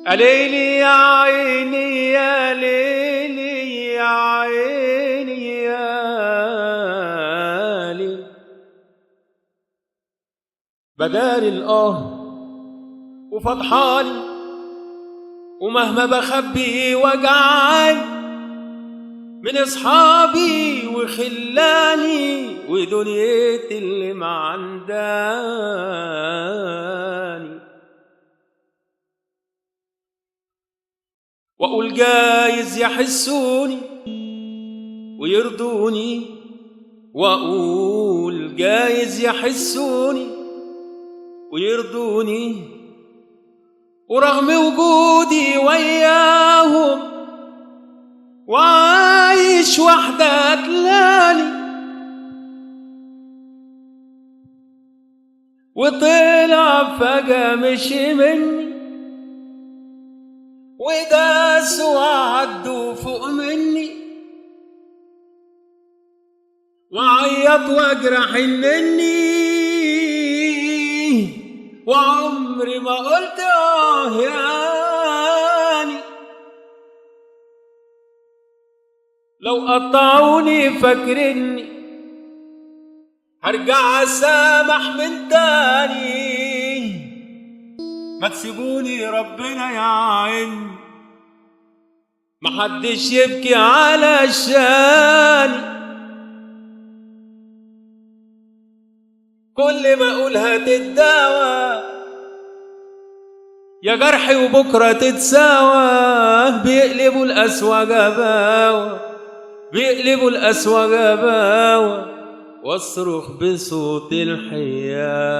ليلي يا عيني يا ليلي يا عيني يا ليلي، بداري الآه وفضحاني ومهما بخبي وجعاني من اصحابي وخلاني ودنيتي اللي معنداني. واقول جايز يحسوني ويرضوني، واقول جايز يحسوني ويرضوني، ورغم وجودي وياهم وعايش وحدة تلالي، وطلع فجأة مشي مني وداسوا وعدوا فوق مني، وعيط واجرح انني وعمري ما قلت ياني. لو قطعوني فاكرني هرجع اسامح من تاني، ما تسيبوني ربنا يعين، محدش يبكي على شاني. كل ما اقولها تتداوى يا جرحي وبكره تتساوى، بيقلبوا القسوة جباوة، بيقلبوا القسوة جباوة، واصرخ بصوت الحياة.